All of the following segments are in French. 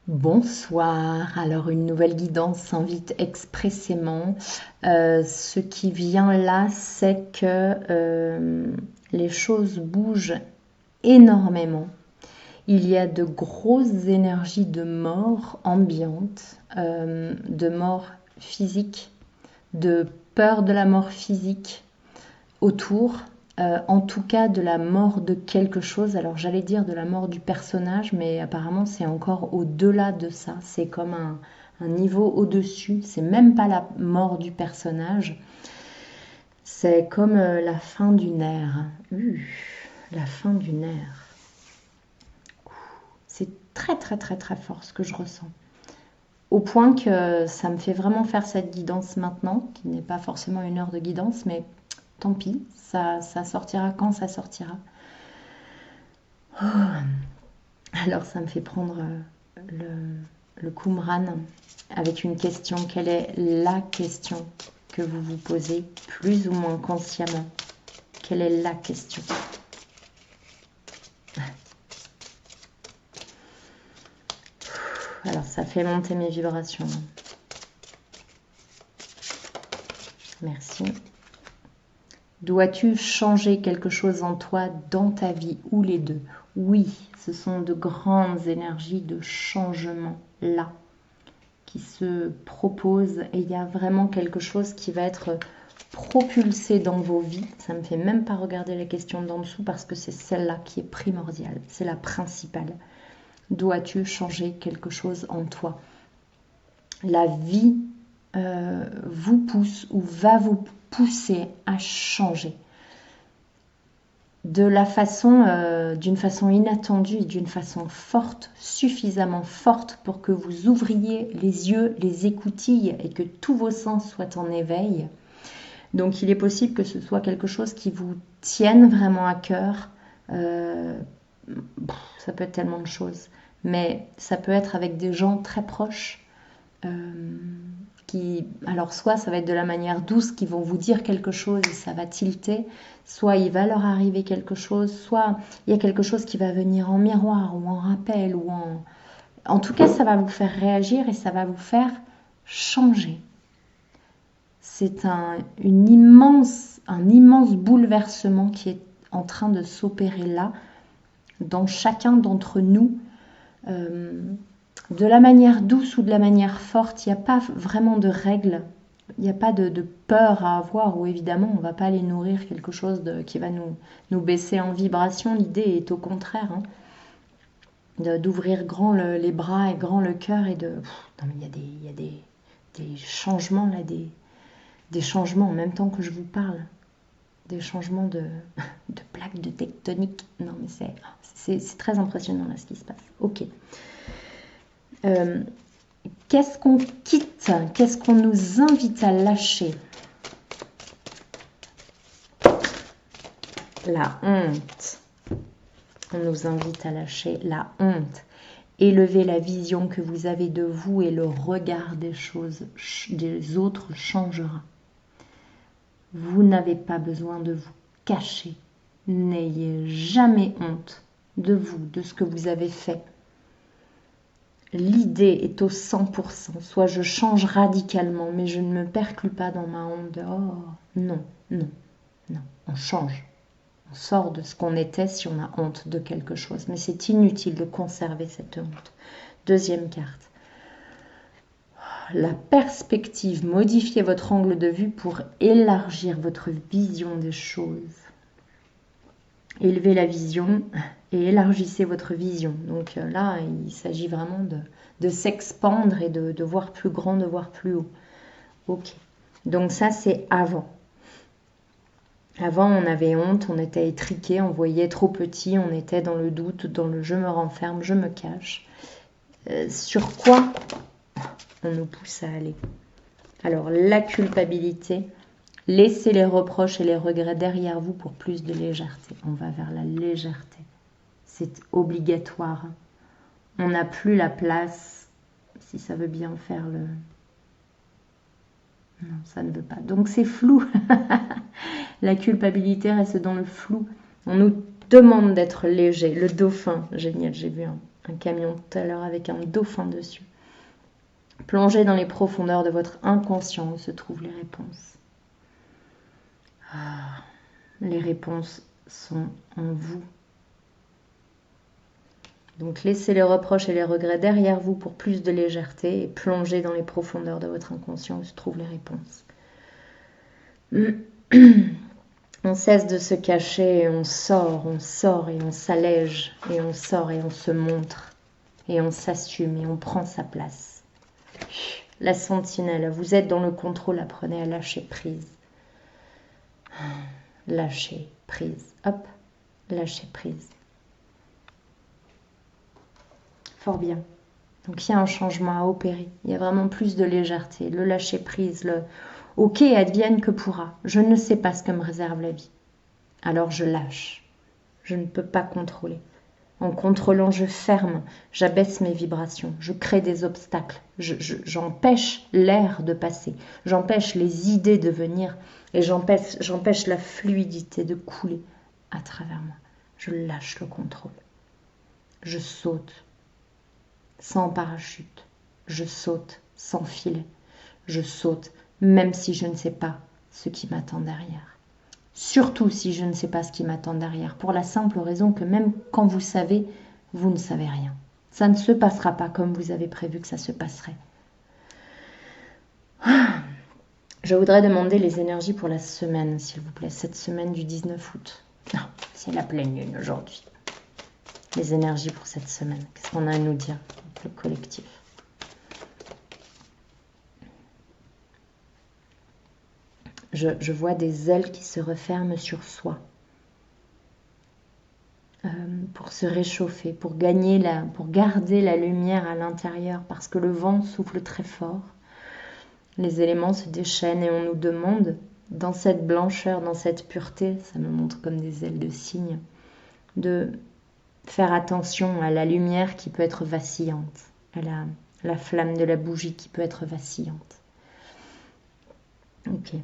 Bonsoir. Alors, une nouvelle guidance s'invite expressément. Ce qui vient là, c'est que les choses bougent énormément. Il y a de grosses énergies de mort ambiante, de mort physique, de peur de la mort physique autour, en tout cas de la mort de quelque chose. Alors j'allais dire de la mort du personnage, mais apparemment c'est encore au-delà de ça. C'est comme un niveau au-dessus. C'est même pas la mort du personnage. C'est comme la fin d'une ère. La fin d'une ère. C'est très très très très fort ce que je ressens. Au point que ça me fait vraiment faire cette guidance maintenant, qui n'est pas forcément une heure de guidance, mais tant pis, ça sortira quand ça sortira. Alors ça me fait prendre le Qumran avec une question. Quelle est la question que vous vous posez plus ou moins consciemment? Quelle est la question? Alors ça fait monter mes vibrations. Merci. Dois-tu changer quelque chose en toi, dans ta vie, ou les deux? Oui, ce sont de grandes énergies de changement là qui se proposent et il y a vraiment quelque chose qui va être propulsé dans vos vies. Ça ne me fait même pas regarder la question d'en dessous parce que c'est celle-là qui est primordiale, c'est la principale. Dois-tu changer quelque chose en toi? La vie vous pousse ou va vous pousser à changer de la façon, d'une façon inattendue et d'une façon forte, suffisamment forte pour que vous ouvriez les yeux, les écoutilles et que tous vos sens soient en éveil. Donc il est possible que ce soit quelque chose qui vous tienne vraiment à cœur. Ça peut être tellement de choses, mais ça peut être avec des gens très proches. Alors soit ça va être de la manière douce qui vont vous dire quelque chose et ça va tilter, soit il va leur arriver quelque chose, soit il y a quelque chose qui va venir en miroir ou en rappel ou en tout cas ça va vous faire réagir et ça va vous faire changer. C'est un immense bouleversement qui est en train de s'opérer là dans chacun d'entre nous. De la manière douce ou de la manière forte, il n'y a pas vraiment de règles, il n'y a pas de peur à avoir, ou évidemment on ne va pas aller nourrir quelque chose qui va nous baisser en vibration. L'idée est au contraire d'ouvrir grand les bras et grand le cœur et de... Non mais il y a des changements là, des changements en même temps que je vous parle, des changements de plaques de tectonique. Non mais c'est très impressionnant là ce qui se passe. Ok. Qu'est-ce qu'on quitte? Qu'est-ce qu'on nous invite à lâcher? La honte. On nous invite à lâcher la honte. Élevez la vision que vous avez de vous et le regard des choses des autres changera. Vous n'avez pas besoin de vous cacher. N'ayez jamais honte de vous, de ce que vous avez fait. L'idée est au 100%. Soit je change radicalement, mais je ne me perclus pas dans ma honte de « Oh, non, non, non ». On change. On sort de ce qu'on était si on a honte de quelque chose. Mais c'est inutile de conserver cette honte. Deuxième carte. La perspective. Modifiez votre angle de vue pour élargir votre vision des choses. Élevez la vision et élargissez votre vision. Donc là, il s'agit vraiment de s'expandre et de voir plus grand, de voir plus haut. Ok. Donc ça, c'est avant. Avant, on avait honte, on était étriqué, on voyait trop petit, on était dans le doute, dans le je me renferme, je me cache. Sur quoi on nous pousse à aller? Alors, la culpabilité. Laissez les reproches et les regrets derrière vous pour plus de légèreté. On va vers la légèreté. C'est obligatoire. On n'a plus la place, si ça veut bien faire le... Non, ça ne veut pas. Donc c'est flou. La culpabilité reste dans le flou. On nous demande d'être léger. Le dauphin, génial, j'ai vu un camion tout à l'heure avec un dauphin dessus. Plongez dans les profondeurs de votre inconscient où se trouvent les réponses. Les réponses sont en vous. Donc laissez les reproches et les regrets derrière vous pour plus de légèreté et plongez dans les profondeurs de votre inconscient où se trouvent les réponses. On cesse de se cacher et on sort et on s'allège et on sort et on se montre et on s'assume et on prend sa place. La sentinelle, vous êtes dans le contrôle, apprenez à lâcher prise. Lâcher prise, hop, lâcher prise. Fort bien. Donc il y a un changement à opérer, il y a vraiment plus de légèreté, le lâcher prise, le ok, advienne que pourra, je ne sais pas ce que me réserve la vie. Alors je lâche, je ne peux pas contrôler. En contrôlant, je ferme, j'abaisse mes vibrations, je crée des obstacles, j'empêche l'air de passer, j'empêche les idées de venir et j'empêche la fluidité de couler à travers moi. Je lâche le contrôle. Je saute sans parachute, je saute sans filet, je saute même si je ne sais pas ce qui m'attend derrière. Surtout si je ne sais pas ce qui m'attend derrière, pour la simple raison que même quand vous savez, vous ne savez rien. Ça ne se passera pas comme vous avez prévu que ça se passerait. Je voudrais demander les énergies pour la semaine, s'il vous plaît, cette semaine du 19 août. Non, c'est la pleine lune aujourd'hui. Les énergies pour cette semaine, qu'est-ce qu'on a à nous dire, le collectif? Je vois des ailes qui se referment sur soi. Pour se réchauffer, pour garder la lumière à l'intérieur, parce que le vent souffle très fort. Les éléments se déchaînent et on nous demande, dans cette blancheur, dans cette pureté, ça me montre comme des ailes de cygne, de faire attention à la lumière qui peut être vacillante, à la flamme de la bougie qui peut être vacillante. Ok.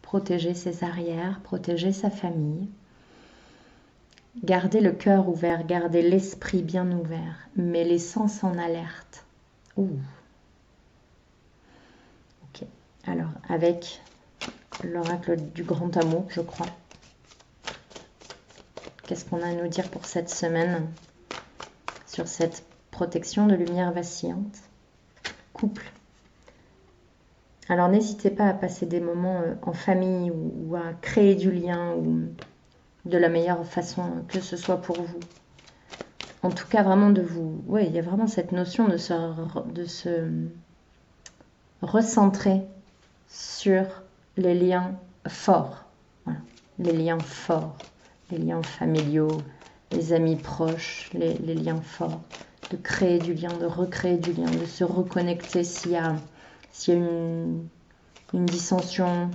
Protéger ses arrières, protéger sa famille. Gardez le cœur ouvert, gardez l'esprit bien ouvert, mais les sens en alerte. Ouh. Ok. Alors, avec l'oracle du grand amour, je crois. Qu'est-ce qu'on a à nous dire pour cette semaine sur cette protection de lumière vacillante? Couple. Alors n'hésitez pas à passer des moments en famille ou à créer du lien ou de la meilleure façon que ce soit pour vous. En tout cas, vraiment de vous... Oui, il y a vraiment cette notion de se recentrer sur les liens forts. Voilà. Les liens forts, les liens familiaux, les amis proches, les liens forts. De créer du lien, de recréer du lien, de se reconnecter s'il y a une dissension,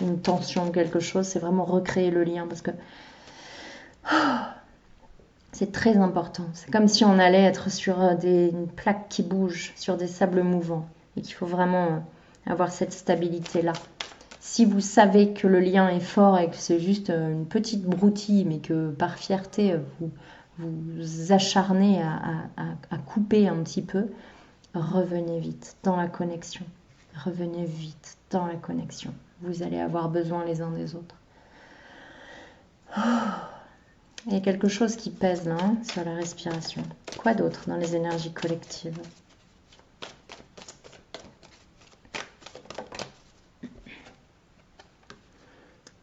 une tension, quelque chose, c'est vraiment recréer le lien parce que c'est très important. C'est comme si on allait être sur une plaque qui bouge, sur des sables mouvants et qu'il faut vraiment avoir cette stabilité-là. Si vous savez que le lien est fort et que c'est juste une petite broutille, mais que par fierté, vous acharnez à couper un petit peu, revenez vite dans la connexion. Revenez vite dans la connexion. Vous allez avoir besoin les uns des autres. Il y a quelque chose qui pèse là, hein, sur la respiration. Quoi d'autre dans les énergies collectives?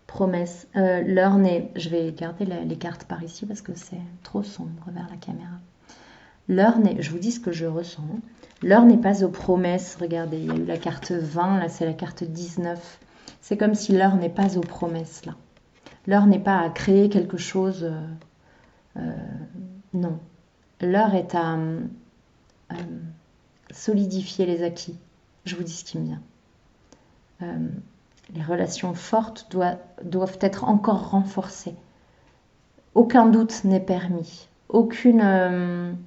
Promesse. L'heure n'est... Je vais garder les cartes par ici parce que c'est trop sombre vers la caméra. L'heure n'est... Je vous dis ce que je ressens. L'heure n'est pas aux promesses. Regardez, il y a eu la carte 20, là c'est la carte 19. C'est comme si l'heure n'est pas aux promesses là. L'heure n'est pas à créer quelque chose. Non. L'heure est à solidifier les acquis. Je vous dis ce qui me vient. Les relations fortes doivent être encore renforcées. Aucun doute n'est permis. Aucune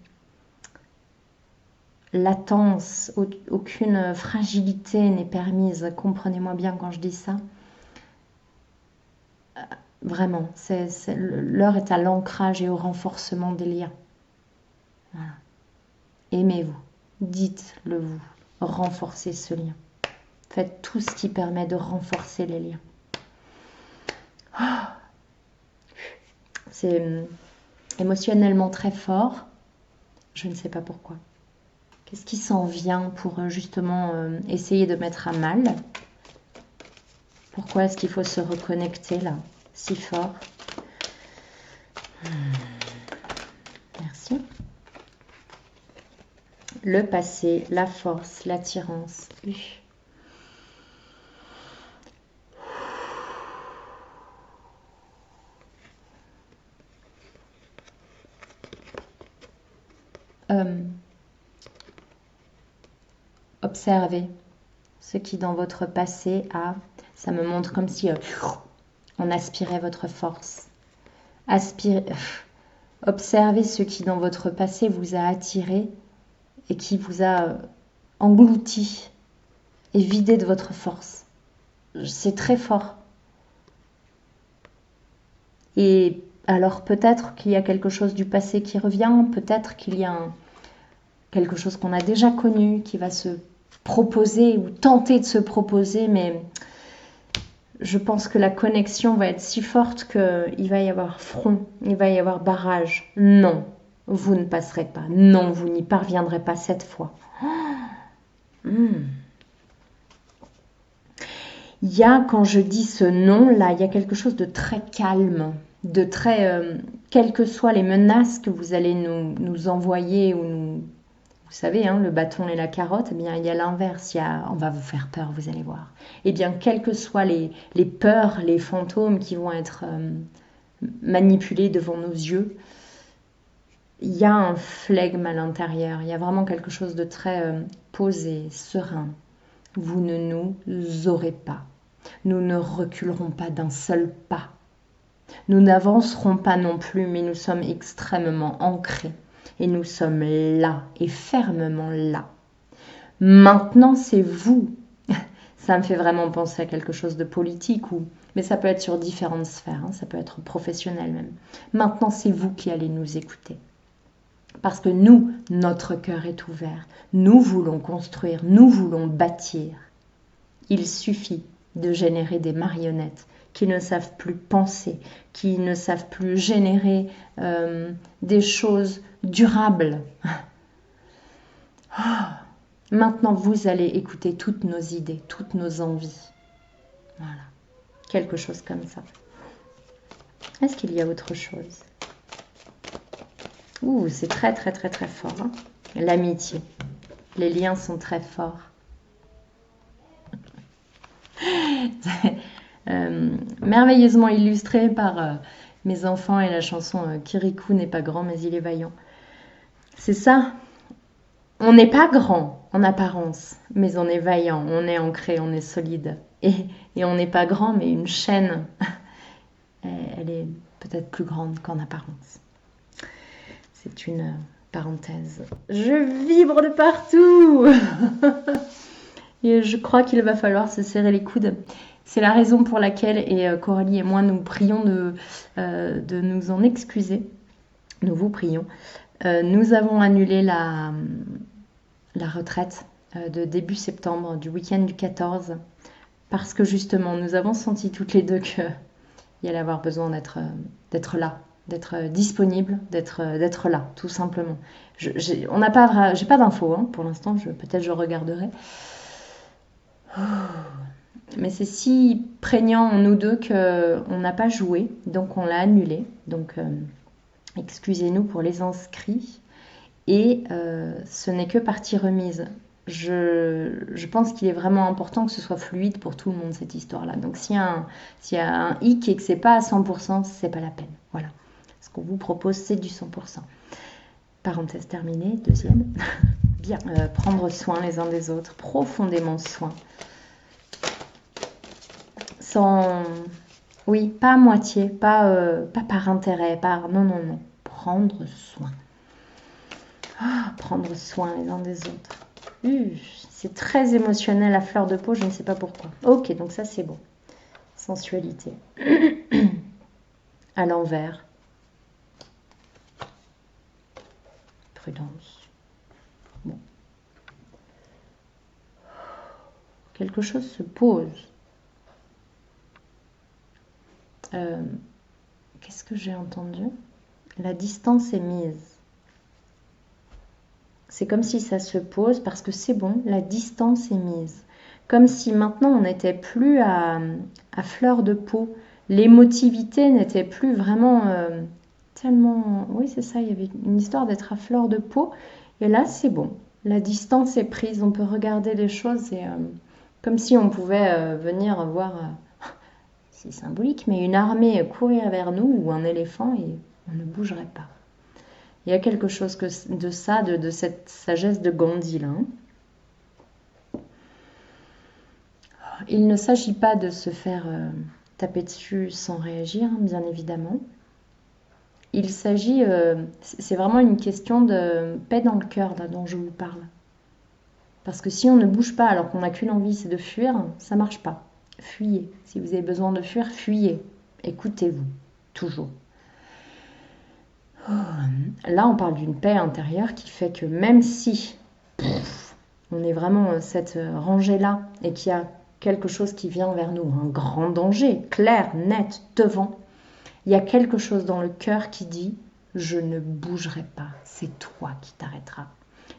latence, aucune fragilité n'est permise. Comprenez-moi bien quand je dis ça. Vraiment, l'heure est à l'ancrage et au renforcement des liens. Voilà. Aimez-vous, dites-le vous, renforcez ce lien. Faites tout ce qui permet de renforcer les liens. C'est émotionnellement très fort. Je ne sais pas pourquoi. Qu'est-ce qui s'en vient pour justement essayer de mettre à mal? Pourquoi est-ce qu'il faut se reconnecter là, si fort? Merci. Le passé, la force, l'attirance. Observez ce qui dans votre passé ça me montre comme si on aspirait votre force. Observez ce qui dans votre passé vous a attiré et qui vous a englouti et vidé de votre force. C'est très fort. Et alors peut-être qu'il y a quelque chose du passé qui revient, peut-être qu'il y a quelque chose qu'on a déjà connu qui va se proposer ou tenter de se proposer, mais je pense que la connexion va être si forte qu'il va y avoir front, il va y avoir barrage. Non, vous ne passerez pas. Non, vous n'y parviendrez pas cette fois. Il y a, quand je dis ce non, là, il y a quelque chose de très calme, de très... quelles que soient les menaces que vous allez nous envoyer ou nous... Vous savez, hein, le bâton et la carotte, eh bien, il y a l'inverse. On va vous faire peur, vous allez voir. Eh bien, quelles que soient les peurs, les fantômes qui vont être manipulés devant nos yeux, il y a un flegme à l'intérieur. Il y a vraiment quelque chose de très posé, serein. Vous ne nous aurez pas. Nous ne reculerons pas d'un seul pas. Nous n'avancerons pas non plus, mais nous sommes extrêmement ancrés. Et nous sommes là, et fermement là. Maintenant, c'est vous. Ça me fait vraiment penser à quelque chose de politique, mais ça peut être sur différentes sphères, hein, ça peut être professionnel même. Maintenant, c'est vous qui allez nous écouter. Parce que nous, notre cœur est ouvert. Nous voulons construire, nous voulons bâtir. Il suffit de générer des marionnettes qui ne savent plus penser, qui ne savent plus générer des choses durables. Maintenant, vous allez écouter toutes nos idées, toutes nos envies. Voilà. Quelque chose comme ça. Est-ce qu'il y a autre chose? Ouh, c'est très, très, très, très fort. Hein. L'amitié. Les liens sont très forts. Merveilleusement illustré par mes enfants et la chanson Kirikou n'est pas grand mais il est vaillant. C'est ça. On n'est pas grand en apparence, mais on est vaillant, on est ancré, on est solide. Et on n'est pas grand, mais une chaîne, elle est peut-être plus grande qu'en apparence. C'est une parenthèse. Je vibre de partout. Et je crois qu'il va falloir se serrer les coudes. C'est la raison pour laquelle, et Coralie et moi, nous prions de nous en excuser. Nous vous prions. Nous avons annulé la retraite de début septembre, du week-end du 14, parce que justement, nous avons senti toutes les deux qu'il y allait avoir besoin d'être là, d'être disponible, d'être là, tout simplement. J'ai pas d'infos, hein, pour l'instant, peut-être je regarderai. Mais c'est si prégnant en nous deux qu'on n'a pas joué, donc on l'a annulé. Donc excusez-nous pour les inscrits. Et ce n'est que partie remise. Je pense qu'il est vraiment important que ce soit fluide pour tout le monde, cette histoire-là. Donc s'il y a un hic et que c'est pas à 100%, c'est pas la peine. Voilà. Ce qu'on vous propose, c'est du 100%. Parenthèse terminée, deuxième. Bien, prendre soin les uns des autres, profondément soin. Oui, pas à moitié, pas par intérêt, non. Prendre soin. Prendre soin les uns des autres. C'est très émotionnel à fleur de peau, je ne sais pas pourquoi. Ok, donc ça c'est bon. Sensualité. à l'envers. Prudence. Bon. Quelque chose se pose. Qu'est-ce que j'ai entendu? La distance est mise. C'est comme si ça se pose parce que c'est bon, la distance est mise. Comme si maintenant on n'était plus à fleur de peau. L'émotivité n'était plus vraiment tellement... Oui, c'est ça, il y avait une histoire d'être à fleur de peau. Et là, c'est bon. La distance est prise. On peut regarder les choses et, comme si on pouvait venir voir... c'est symbolique, mais une armée courir vers nous ou un éléphant et on ne bougerait pas. Il y a quelque chose de ça, de cette sagesse de Gandhi là. Il ne s'agit pas de se faire taper dessus sans réagir, bien évidemment. Il s'agit, c'est vraiment une question de paix dans le cœur là, dont je vous parle. Parce que si on ne bouge pas alors qu'on n'a qu'une envie, c'est de fuir, ça ne marche pas. Fuyez. Si vous avez besoin de fuir, fuyez. Écoutez-vous, toujours. Là, on parle d'une paix intérieure qui fait que même si on est vraiment cette rangée-là et qu'il y a quelque chose qui vient vers nous, un grand danger, clair, net, devant, il y a quelque chose dans le cœur qui dit « je ne bougerai pas, c'est toi qui t'arrêteras ».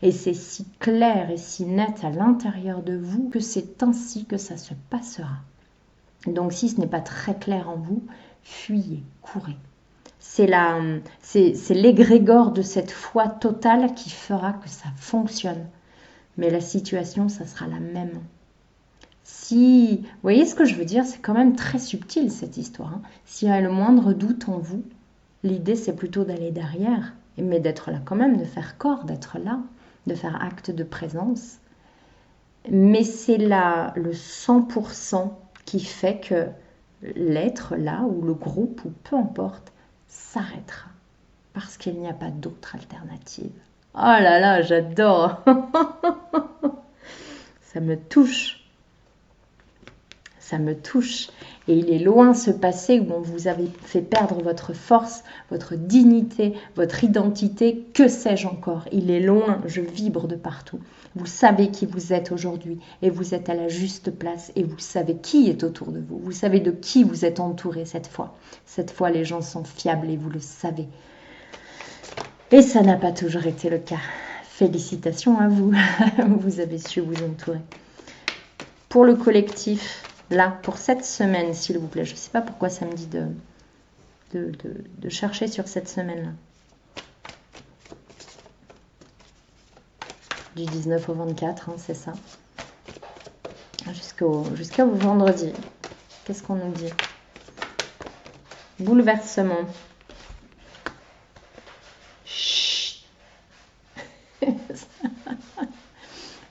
Et c'est si clair et si net à l'intérieur de vous que c'est ainsi que ça se passera. Donc si ce n'est pas très clair en vous, fuyez, courez. C'est l'égrégore de cette foi totale qui fera que ça fonctionne. Mais la situation, ça sera la même. Si, vous voyez ce que je veux dire, c'est quand même très subtil cette histoire. Hein. S'il y a le moindre doute en vous, l'idée c'est plutôt d'aller derrière, mais d'être là quand même, de faire corps, d'être là, de faire acte de présence. Mais c'est là le 100% qui fait que l'être là, ou le groupe, ou peu importe, s'arrêtera. Parce qu'il n'y a pas d'autre alternative. Oh là là, j'adore. Ça me touche. Ça me touche. Et il est loin ce passé où on vous avait fait perdre votre force, votre dignité, votre identité, que sais-je encore. Il est loin, je vibre de partout. Vous savez qui vous êtes aujourd'hui et vous êtes à la juste place et vous savez qui est autour de vous. Vous savez de qui vous êtes entouré cette fois. Cette fois, les gens sont fiables et vous le savez. Et ça n'a pas toujours été le cas. Félicitations à vous. Vous avez su vous entourer. Pour le collectif, là, pour cette semaine, s'il vous plaît. Je ne sais pas pourquoi ça me dit de chercher sur cette semaine-là. Du 19 au 24, hein, c'est ça. Jusqu'au vendredi. Qu'est-ce qu'on nous dit? Bouleversement. Chut.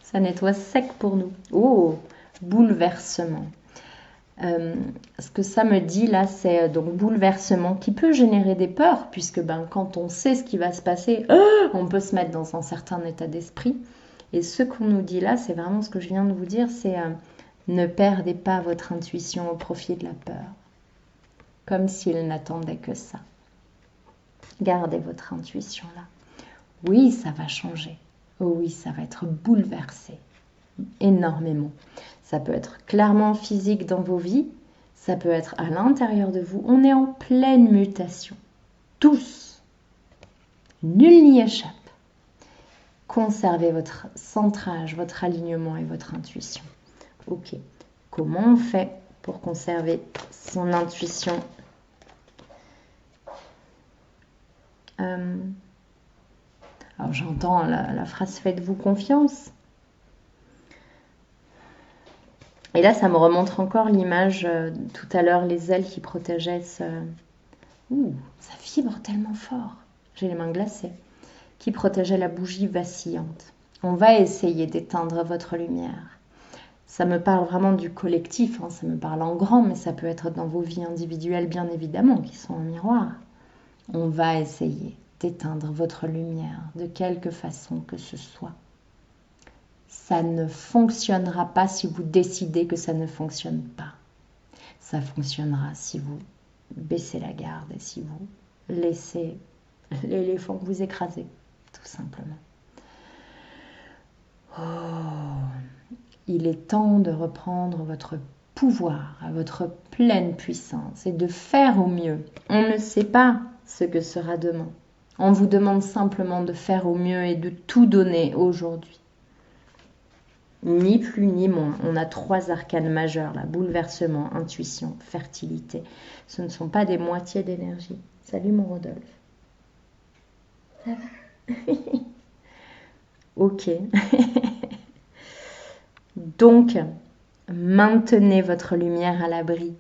Ça nettoie sec pour nous. Oh, bouleversement. Ce que ça me dit là, c'est donc bouleversement qui peut générer des peurs, puisque quand on sait ce qui va se passer, on peut se mettre dans un certain état d'esprit. Et ce qu'on nous dit là, c'est vraiment ce que je viens de vous dire, c'est ne perdez pas votre intuition au profit de la peur, comme s'il n'attendait que ça. Gardez votre intuition là. Oui, ça va changer. Oh oui, ça va être bouleversé énormément. Ça peut être clairement physique dans vos vies, ça peut être à l'intérieur de vous. On est en pleine mutation. Tous. Nul n'y échappe. Conservez votre centrage, votre alignement et votre intuition. Ok. Comment on fait pour conserver son intuition? Alors j'entends la phrase « faites-vous confiance ». Et là, ça me remonte encore l'image tout à l'heure, les ailes qui protégeaient ce... Ouh, ça vibre tellement fort. J'ai les mains glacées. Qui protégeait la bougie vacillante. On va essayer d'éteindre votre lumière. Ça me parle vraiment du collectif, hein, ça me parle en grand, mais ça peut être dans vos vies individuelles, bien évidemment, qui sont en miroir. On va essayer d'éteindre votre lumière de quelque façon que ce soit. Ça ne fonctionnera pas si vous décidez que ça ne fonctionne pas. Ça fonctionnera si vous baissez la garde et si vous laissez l'éléphant vous écraser, tout simplement. Il est temps de reprendre votre pouvoir à votre pleine puissance et de faire au mieux. On ne sait pas ce que sera demain. On vous demande simplement de faire au mieux et de tout donner aujourd'hui. Ni plus ni moins. On a 3 arcanes majeures là, bouleversement, intuition, fertilité. Ce ne sont pas des moitiés d'énergie. Salut mon Rodolphe. Ça va? Ok. Donc, maintenez votre lumière à l'abri.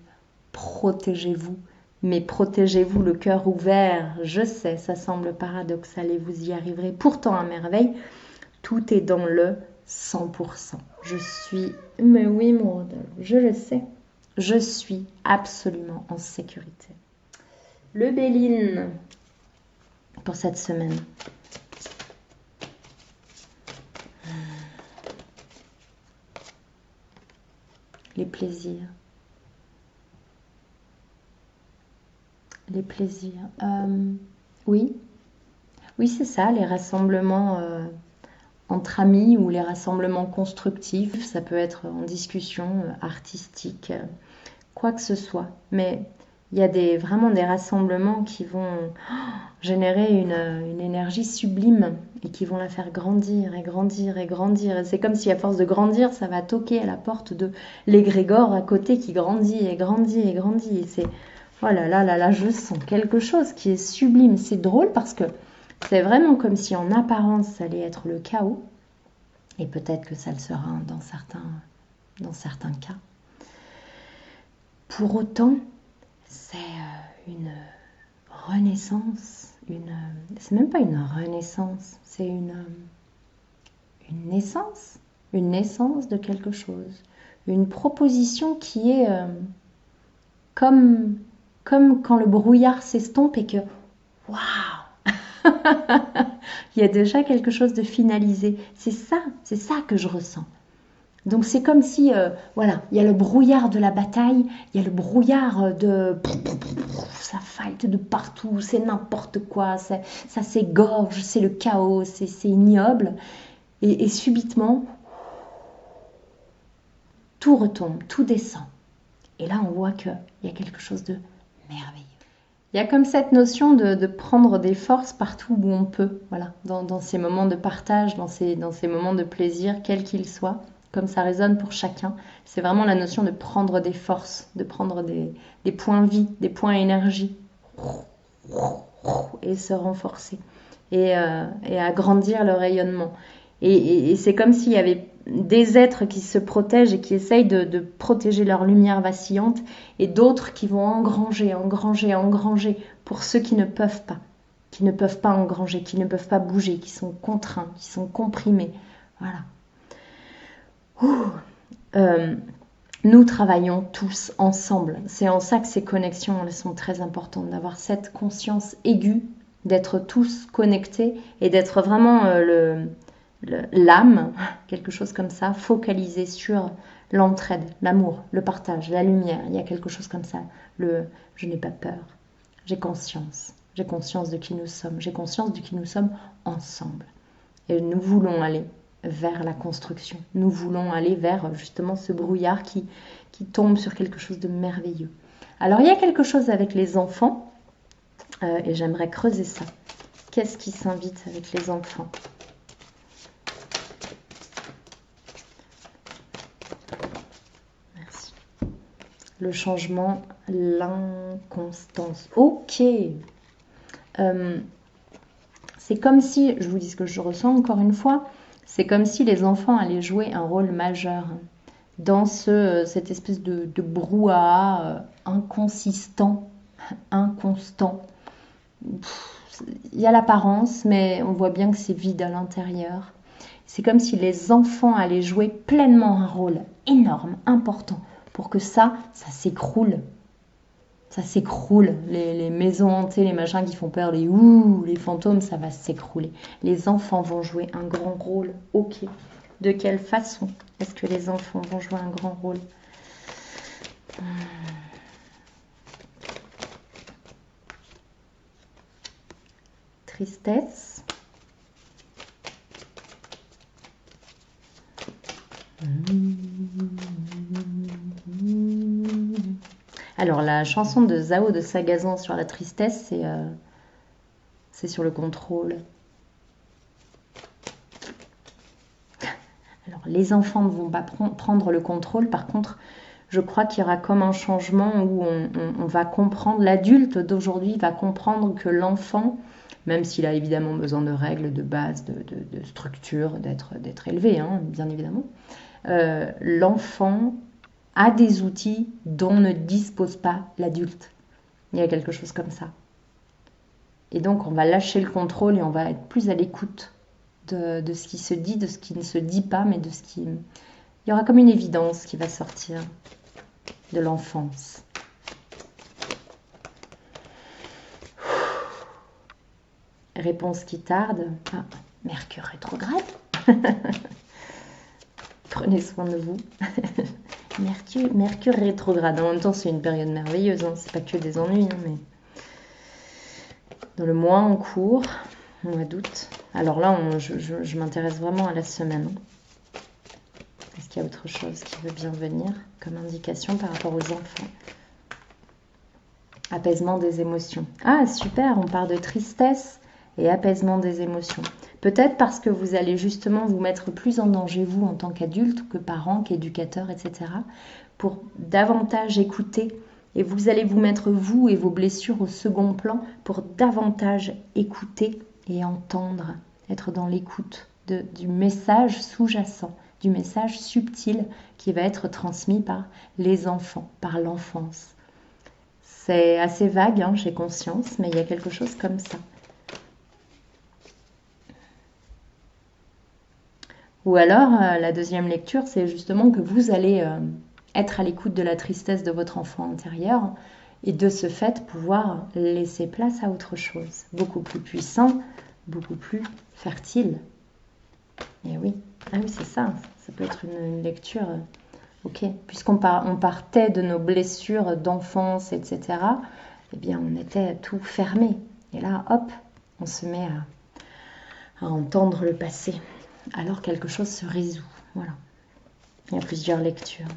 Protégez-vous. Mais protégez-vous le cœur ouvert. Je sais, ça semble paradoxal et vous y arriverez. Pourtant, à merveille, tout est dans le 100%. Je suis... Mais oui, mon Rodolphe, je le sais. Je suis absolument en sécurité. Le Béline pour cette semaine. Les plaisirs. Les plaisirs. Oui. Oui, c'est ça, les rassemblements entre amis ou les rassemblements constructifs. Ça peut être en discussion artistique, quoi que ce soit. Mais il y a vraiment des rassemblements qui vont générer une énergie sublime et qui vont la faire grandir et grandir et grandir. Et c'est comme si à force de grandir, ça va toquer à la porte de l'égrégore à côté qui grandit et grandit et grandit. Et c'est, oh là là là là, je sens quelque chose qui est sublime. C'est drôle parce que c'est vraiment comme si en apparence ça allait être le chaos. Et peut-être que ça le sera dans certains cas. Pour autant, c'est une renaissance, c'est même pas une renaissance, c'est une naissance de quelque chose, une proposition qui est comme quand le brouillard s'estompe et que waouh, il y a déjà quelque chose de finalisé. C'est ça que je ressens. Donc c'est comme si, voilà, il y a le brouillard de la bataille, il y a le brouillard de... Ça fight de partout, c'est n'importe quoi, ça s'égorge, c'est le chaos, c'est ignoble. Et subitement, tout retombe, tout descend. Et là, on voit qu'il y a quelque chose de merveilleux. Il y a comme cette notion de prendre des forces partout où on peut, voilà, dans ces moments de partage, dans ces moments de plaisir, quels qu'ils soient. Comme ça résonne pour chacun, c'est vraiment la notion de prendre des forces, de prendre des points vie, des points énergie, et se renforcer, et agrandir le rayonnement. Et c'est comme s'il y avait des êtres qui se protègent et qui essayent de protéger leur lumière vacillante, et d'autres qui vont engranger pour ceux qui ne peuvent pas engranger, qui ne peuvent pas bouger, qui sont contraints, qui sont comprimés. Voilà. Nous travaillons tous ensemble. C'est en ça que ces connexions, elles sont très importantes, d'avoir cette conscience aiguë, d'être tous connectés et d'être vraiment l'âme, quelque chose comme ça, focalisée sur l'entraide, l'amour, le partage, la lumière. Il y a quelque chose comme ça. Je n'ai pas peur. J'ai conscience. J'ai conscience de qui nous sommes. J'ai conscience de qui nous sommes ensemble. Et nous voulons aller vers la construction. Nous voulons aller vers justement ce brouillard qui tombe sur quelque chose de merveilleux. Alors il y a quelque chose avec les enfants et j'aimerais creuser ça. Qu'est-ce qui s'invite avec les enfants? Merci. Le changement, l'inconstance. Ok. C'est comme si, je vous dis ce que je ressens encore une fois, c'est comme si les enfants allaient jouer un rôle majeur dans cette espèce de brouhaha inconsistant, inconstant. Il y a l'apparence, mais on voit bien que c'est vide à l'intérieur. C'est comme si les enfants allaient jouer pleinement un rôle énorme, important, pour que ça s'écroule. Ça s'écroule, les maisons hantées, les machins qui font peur, les fantômes, ça va s'écrouler. Les enfants vont jouer un grand rôle, ok. De quelle façon est-ce que les enfants vont jouer un grand rôle? tristesse. Alors, la chanson de Zao de Sagazan sur la tristesse, c'est sur le contrôle. Alors, les enfants ne vont pas prendre le contrôle. Par contre, je crois qu'il y aura comme un changement où on va comprendre, l'adulte d'aujourd'hui va comprendre que l'enfant, même s'il a évidemment besoin de règles, de base, de structure, d'être élevé, hein, bien évidemment, l'enfant a des outils dont ne dispose pas l'adulte. Il y a quelque chose comme ça. Et donc, on va lâcher le contrôle et on va être plus à l'écoute de ce qui se dit, de ce qui ne se dit pas, mais de ce qui... Il y aura comme une évidence qui va sortir de l'enfance. Réponse qui tarde. Ah, Mercure rétrograde. Prenez soin de vous. Mercure rétrograde. En même temps, c'est une période merveilleuse. Hein. C'est pas que des ennuis, hein, mais dans le mois en cours, au mois d'août. Alors là, je m'intéresse vraiment à la semaine. Est-ce qu'il y a autre chose qui veut bien venir comme indication par rapport aux enfants? Apaisement des émotions. Ah, super, on part de tristesse et apaisement des émotions. Peut-être parce que vous allez justement vous mettre plus en danger, vous, en tant qu'adulte, que parent, qu'éducateur, etc., pour davantage écouter. Et vous allez vous mettre, vous et vos blessures, au second plan pour davantage écouter et entendre, être dans l'écoute du message sous-jacent, du message subtil qui va être transmis par les enfants, par l'enfance. C'est assez vague, hein, j'ai conscience, mais il y a quelque chose comme ça. Ou alors, la deuxième lecture, c'est justement que vous allez être à l'écoute de la tristesse de votre enfant intérieur et de ce fait pouvoir laisser place à autre chose, beaucoup plus puissant, beaucoup plus fertile. Et oui, ah oui, c'est ça, ça peut être une lecture, ok, puisqu'on partait de nos blessures d'enfance, etc., eh bien, on était tout fermé. Et là, hop, on se met à entendre le passé. Alors quelque chose se résout. Voilà. Il y a plusieurs lectures.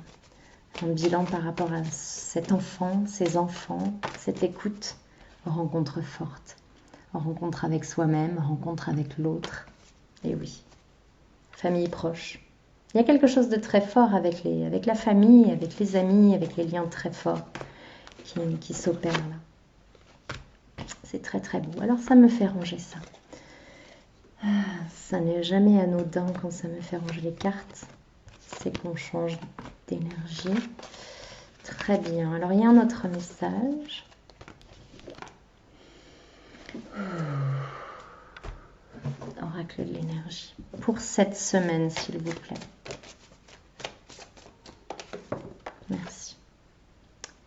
Un bilan par rapport à cet enfant, ces enfants, cette écoute, rencontre forte. Rencontre avec soi-même, rencontre avec l'autre. Et oui, famille proche. Il y a quelque chose de très fort avec la famille, avec les amis, avec les liens très forts qui s'opèrent là. C'est très très beau. Alors ça me fait ranger ça. Ça n'est jamais anodin quand ça me fait ranger les cartes. C'est qu'on change d'énergie. Très bien. Alors, il y a un autre message. Oracle de l'énergie. Pour cette semaine, s'il vous plaît. Merci.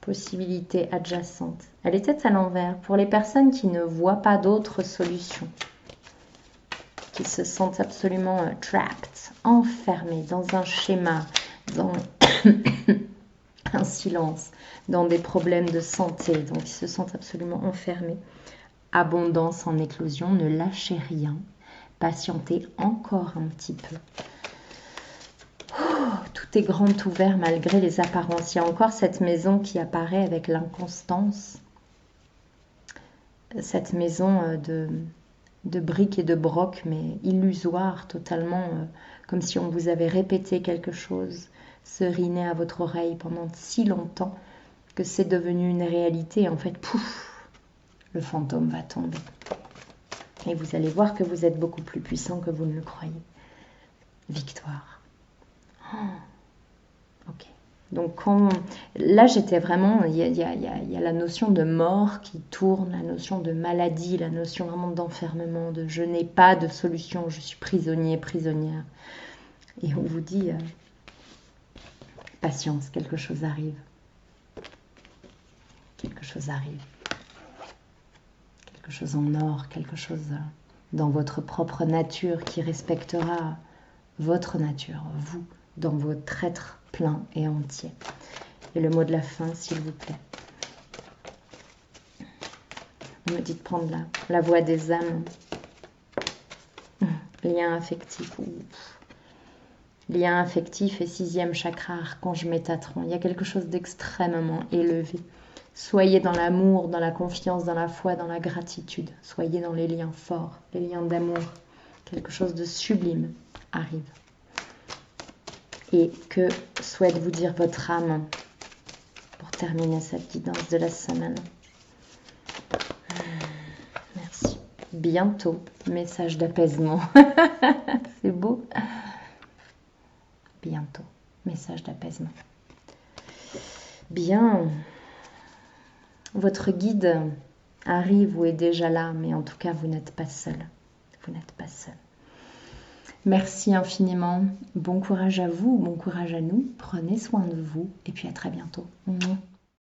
Possibilité adjacente. Elle est tête à l'envers. Pour les personnes qui ne voient pas d'autres solutions, qui se sentent absolument trapped, enfermés dans un schéma, dans un silence, dans des problèmes de santé, donc ils se sentent absolument enfermés. Abondance en éclosion, ne lâchez rien, patientez encore un petit peu. Tout est grand ouvert malgré les apparences. Il y a encore cette maison qui apparaît avec l'inconstance, cette maison de briques et de brocs, mais illusoire, totalement, comme si on vous avait répété quelque chose, seriné à votre oreille pendant si longtemps que c'est devenu une réalité. En fait, pouf, le fantôme va tomber. Et vous allez voir que vous êtes beaucoup plus puissant que vous ne le croyez. Victoire. Oh, ok. Donc là, j'étais vraiment, il y a la notion de mort qui tourne, la notion de maladie, la notion vraiment d'enfermement, de je n'ai pas de solution, je suis prisonnier, prisonnière. Et on vous dit, patience, quelque chose arrive. Quelque chose arrive. Quelque chose en or, quelque chose dans votre propre nature qui respectera votre nature, vous, dans votre être plein et entier. Et le mot de la fin, s'il vous plaît. me dit de prendre la voie des âmes. Lien affectif. Lien affectif et 6e chakra, archange Métatron. Il y a quelque chose d'extrêmement élevé. Soyez dans l'amour, dans la confiance, dans la foi, dans la gratitude. Soyez dans les liens forts, les liens d'amour. Quelque chose de sublime arrive. Et que souhaite vous dire votre âme pour terminer cette guidance de la semaine? Merci. Bientôt, message d'apaisement. C'est beau. Bientôt, message d'apaisement. Bien. Votre guide arrive ou est déjà là, mais en tout cas, vous n'êtes pas seul. Vous n'êtes pas seul. Merci infiniment. Bon courage à vous, bon courage à nous. Prenez soin de vous et puis à très bientôt.